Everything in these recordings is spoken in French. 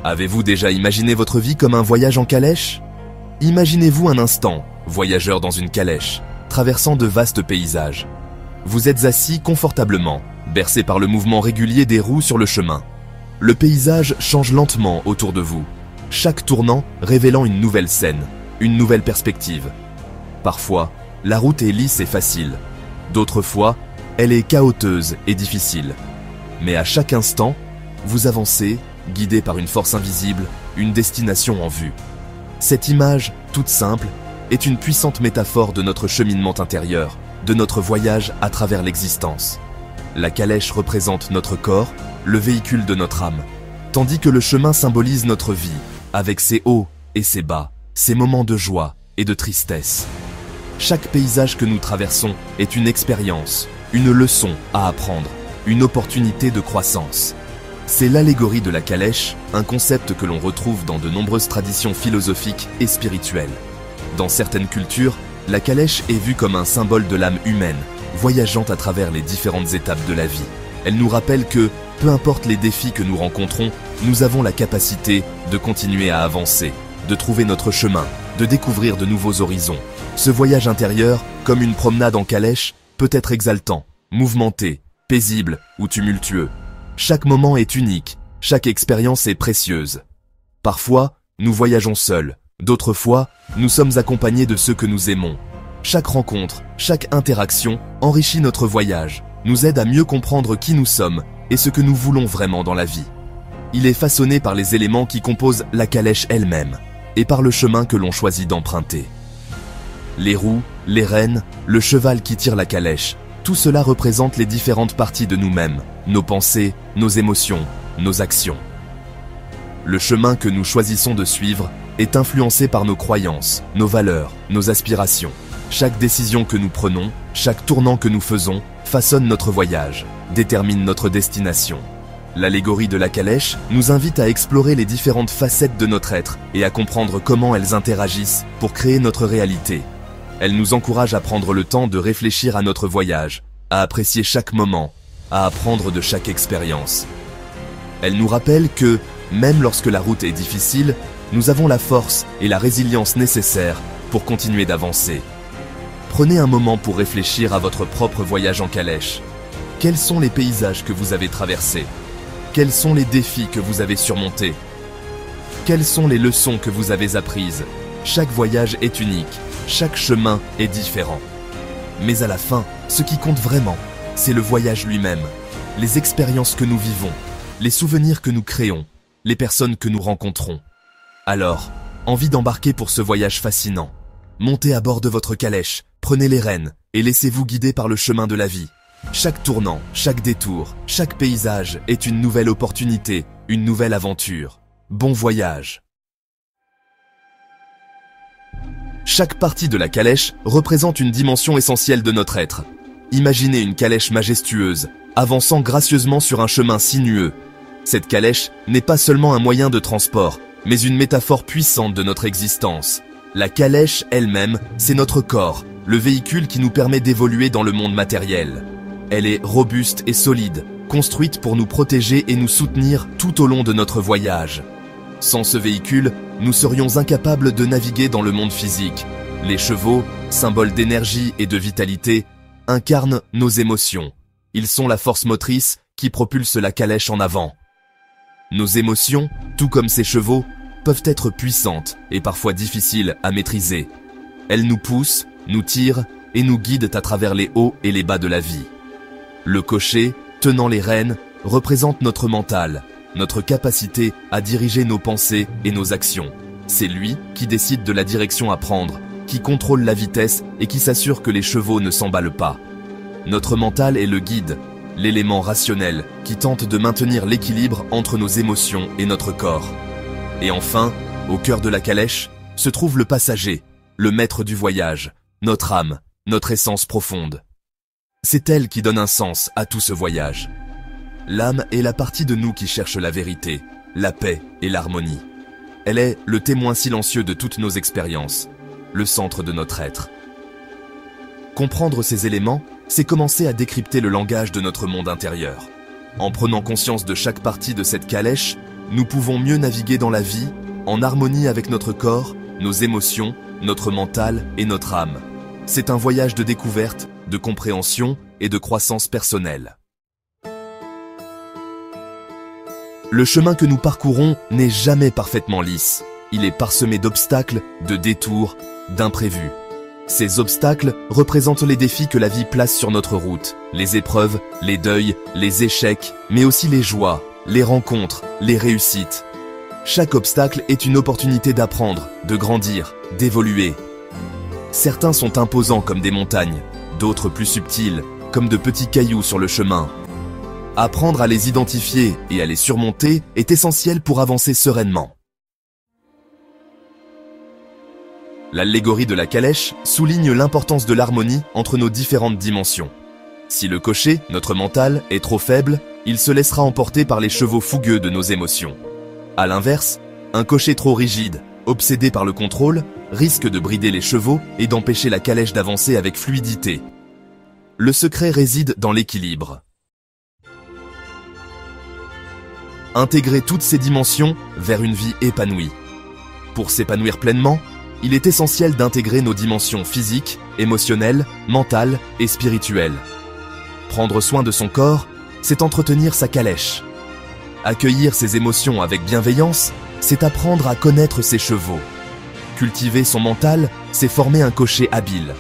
Avez-vous déjà imaginé votre vie comme un voyage en calèche? Imaginez-vous un instant, voyageur dans une calèche, traversant de vastes paysages. Vous êtes assis confortablement, bercé par le mouvement régulier des roues sur le chemin. Le paysage change lentement autour de vous, chaque tournant révélant une nouvelle scène, une nouvelle perspective. Parfois, la route est lisse et facile. D'autres fois, elle est chaoteuse et difficile. Mais à chaque instant, vous avancez, guidé par une force invisible, une destination en vue. Cette image, toute simple, est une puissante métaphore de notre cheminement intérieur, de notre voyage à travers l'existence. La calèche représente notre corps, le véhicule de notre âme, tandis que le chemin symbolise notre vie, avec ses hauts et ses bas, ses moments de joie et de tristesse. Chaque paysage que nous traversons est une expérience, une leçon à apprendre, une opportunité de croissance. C'est l'allégorie de la calèche, un concept que l'on retrouve dans de nombreuses traditions philosophiques et spirituelles. Dans certaines cultures, la calèche est vue comme un symbole de l'âme humaine, voyageant à travers les différentes étapes de la vie. Elle nous rappelle que, peu importe les défis que nous rencontrons, nous avons la capacité de continuer à avancer, de trouver notre chemin, de découvrir de nouveaux horizons. Ce voyage intérieur, comme une promenade en calèche, peut être exaltant, mouvementé, paisible ou tumultueux. Chaque moment est unique, chaque expérience est précieuse. Parfois, nous voyageons seuls, d'autres fois, nous sommes accompagnés de ceux que nous aimons. Chaque rencontre, chaque interaction enrichit notre voyage, nous aide à mieux comprendre qui nous sommes et ce que nous voulons vraiment dans la vie. Il est façonné par les éléments qui composent la calèche elle-même et par le chemin que l'on choisit d'emprunter. Les roues, les rênes, le cheval qui tire la calèche, tout cela représente les différentes parties de nous-mêmes, nos pensées, nos émotions, nos actions. Le chemin que nous choisissons de suivre est influencé par nos croyances, nos valeurs, nos aspirations. Chaque décision que nous prenons, chaque tournant que nous faisons, façonne notre voyage, détermine notre destination. L'allégorie de la calèche nous invite à explorer les différentes facettes de notre être et à comprendre comment elles interagissent pour créer notre réalité. Elle nous encourage à prendre le temps de réfléchir à notre voyage, à apprécier chaque moment, à apprendre de chaque expérience. Elle nous rappelle que, même lorsque la route est difficile, nous avons la force et la résilience nécessaires pour continuer d'avancer. Prenez un moment pour réfléchir à votre propre voyage en calèche. Quels sont les paysages que vous avez traversés? Quels sont les défis que vous avez surmontés? Quelles sont les leçons que vous avez apprises? Chaque voyage est unique, chaque chemin est différent. Mais à la fin, ce qui compte vraiment, c'est le voyage lui-même, les expériences que nous vivons, les souvenirs que nous créons, les personnes que nous rencontrons. Alors, envie d'embarquer pour ce voyage fascinant? Montez à bord de votre calèche, prenez les rênes et laissez-vous guider par le chemin de la vie. Chaque tournant, chaque détour, chaque paysage est une nouvelle opportunité, une nouvelle aventure. Bon voyage! Chaque partie de la calèche représente une dimension essentielle de notre être. Imaginez une calèche majestueuse, avançant gracieusement sur un chemin sinueux. Cette calèche n'est pas seulement un moyen de transport, mais une métaphore puissante de notre existence. La calèche elle-même, c'est notre corps, le véhicule qui nous permet d'évoluer dans le monde matériel. Elle est robuste et solide, construite pour nous protéger et nous soutenir tout au long de notre voyage. Sans ce véhicule, nous serions incapables de naviguer dans le monde physique. Les chevaux, symboles d'énergie et de vitalité, incarnent nos émotions. Ils sont la force motrice qui propulse la calèche en avant. Nos émotions, tout comme ces chevaux, peuvent être puissantes et parfois difficiles à maîtriser. Elles nous poussent, nous tirent et nous guident à travers les hauts et les bas de la vie. Le cocher, tenant les rênes, représente notre mental, notre capacité à diriger nos pensées et nos actions. C'est lui qui décide de la direction à prendre, qui contrôle la vitesse et qui s'assure que les chevaux ne s'emballent pas. Notre mental est le guide, l'élément rationnel qui tente de maintenir l'équilibre entre nos émotions et notre corps. Et enfin, au cœur de la calèche, se trouve le passager, le maître du voyage, notre âme, notre essence profonde. C'est elle qui donne un sens à tout ce voyage. L'âme est la partie de nous qui cherche la vérité, la paix et l'harmonie. Elle est le témoin silencieux de toutes nos expériences, le centre de notre être. Comprendre ces éléments, c'est commencer à décrypter le langage de notre monde intérieur. En prenant conscience de chaque partie de cette calèche, nous pouvons mieux naviguer dans la vie, en harmonie avec notre corps, nos émotions, notre mental et notre âme. C'est un voyage de découverte, de compréhension et de croissance personnelle. Le chemin que nous parcourons n'est jamais parfaitement lisse. Il est parsemé d'obstacles, de détours, d'imprévus. Ces obstacles représentent les défis que la vie place sur notre route, les épreuves, les deuils, les échecs, mais aussi les joies, les rencontres, les réussites. Chaque obstacle est une opportunité d'apprendre, de grandir, d'évoluer. Certains sont imposants comme des montagnes, d'autres plus subtils, comme de petits cailloux sur le chemin. Apprendre à les identifier et à les surmonter est essentiel pour avancer sereinement. L'allégorie de la calèche souligne l'importance de l'harmonie entre nos différentes dimensions. Si le cocher, notre mental, est trop faible, il se laissera emporter par les chevaux fougueux de nos émotions. À l'inverse, un cocher trop rigide, obsédé par le contrôle, risque de brider les chevaux et d'empêcher la calèche d'avancer avec fluidité. Le secret réside dans l'équilibre. Intégrer toutes ces dimensions vers une vie épanouie. Pour s'épanouir pleinement, il est essentiel d'intégrer nos dimensions physiques, émotionnelles, mentales et spirituelles. Prendre soin de son corps, c'est entretenir sa calèche. Accueillir ses émotions avec bienveillance, c'est apprendre à connaître ses chevaux. Cultiver son mental, c'est former un cocher habile.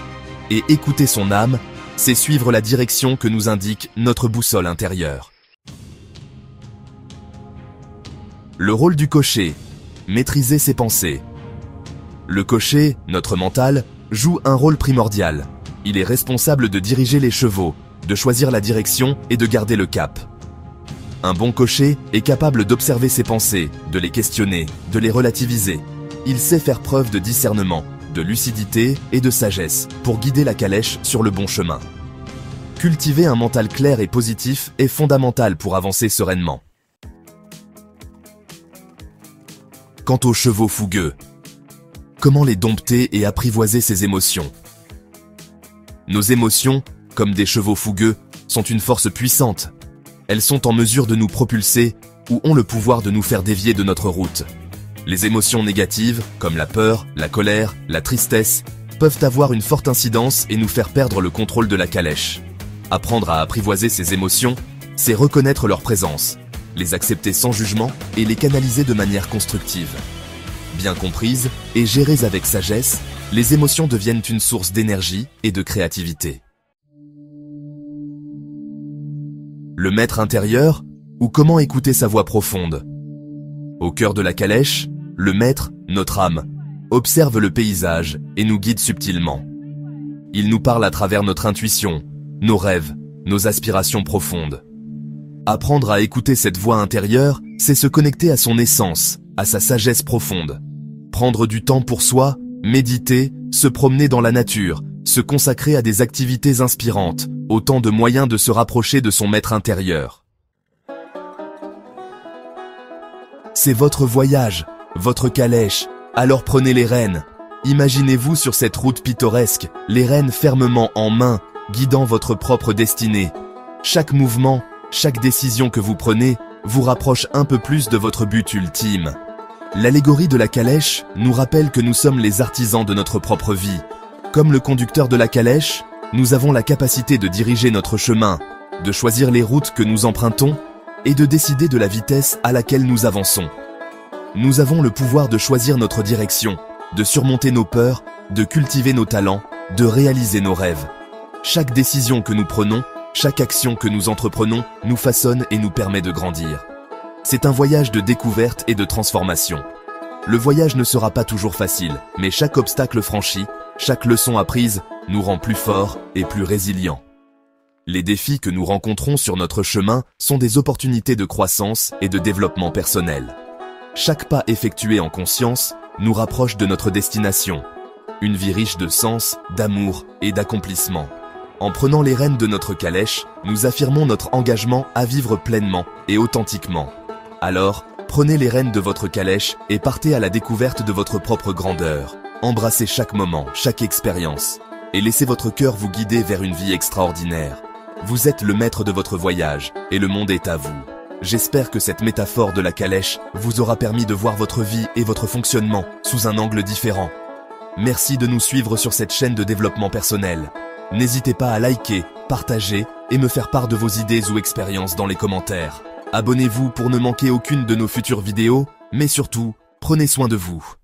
Et écouter son âme, c'est suivre la direction que nous indique notre boussole intérieure. Le rôle du cocher, maîtriser ses pensées. Le cocher, notre mental, joue un rôle primordial. Il est responsable de diriger les chevaux, de choisir la direction et de garder le cap. Un bon cocher est capable d'observer ses pensées, de les questionner, de les relativiser. Il sait faire preuve de discernement, de lucidité et de sagesse pour guider la calèche sur le bon chemin. Cultiver un mental clair et positif est fondamental pour avancer sereinement. Quant aux chevaux fougueux, comment les dompter et apprivoiser ses émotions? Nos émotions, comme des chevaux fougueux, sont une force puissante. Elles sont en mesure de nous propulser ou ont le pouvoir de nous faire dévier de notre route. Les émotions négatives, comme la peur, la colère, la tristesse, peuvent avoir une forte incidence et nous faire perdre le contrôle de la calèche. Apprendre à apprivoiser ces émotions, c'est reconnaître leur présence, les accepter sans jugement et les canaliser de manière constructive. Bien comprises et gérées avec sagesse, les émotions deviennent une source d'énergie et de créativité. Le maître intérieur, ou comment écouter sa voix profonde. Au cœur de la calèche, le maître, notre âme, observe le paysage et nous guide subtilement. Il nous parle à travers notre intuition, nos rêves, nos aspirations profondes. Apprendre à écouter cette voix intérieure, c'est se connecter à son essence, à sa sagesse profonde. Prendre du temps pour soi, méditer, se promener dans la nature, se consacrer à des activités inspirantes, autant de moyens de se rapprocher de son maître intérieur. C'est votre voyage, votre calèche, alors prenez les rênes. Imaginez-vous sur cette route pittoresque, les rênes fermement en main, guidant votre propre destinée. Chaque mouvement, chaque décision que vous prenez, vous rapproche un peu plus de votre but ultime. L'allégorie de la calèche nous rappelle que nous sommes les artisans de notre propre vie. Comme le conducteur de la calèche, nous avons la capacité de diriger notre chemin, de choisir les routes que nous empruntons et de décider de la vitesse à laquelle nous avançons. Nous avons le pouvoir de choisir notre direction, de surmonter nos peurs, de cultiver nos talents, de réaliser nos rêves. Chaque décision que nous prenons, chaque action que nous entreprenons nous façonne et nous permet de grandir. C'est un voyage de découverte et de transformation. Le voyage ne sera pas toujours facile, mais chaque obstacle franchi, chaque leçon apprise, nous rend plus forts et plus résilients. Les défis que nous rencontrons sur notre chemin sont des opportunités de croissance et de développement personnel. Chaque pas effectué en conscience nous rapproche de notre destination, une vie riche de sens, d'amour et d'accomplissement. En prenant les rênes de notre calèche, nous affirmons notre engagement à vivre pleinement et authentiquement. Alors, prenez les rênes de votre calèche et partez à la découverte de votre propre grandeur. Embrassez chaque moment, chaque expérience, et laissez votre cœur vous guider vers une vie extraordinaire. Vous êtes le maître de votre voyage, et le monde est à vous. J'espère que cette métaphore de la calèche vous aura permis de voir votre vie et votre fonctionnement sous un angle différent. Merci de nous suivre sur cette chaîne de développement personnel. N'hésitez pas à liker, partager et me faire part de vos idées ou expériences dans les commentaires. Abonnez-vous pour ne manquer aucune de nos futures vidéos, mais surtout, prenez soin de vous.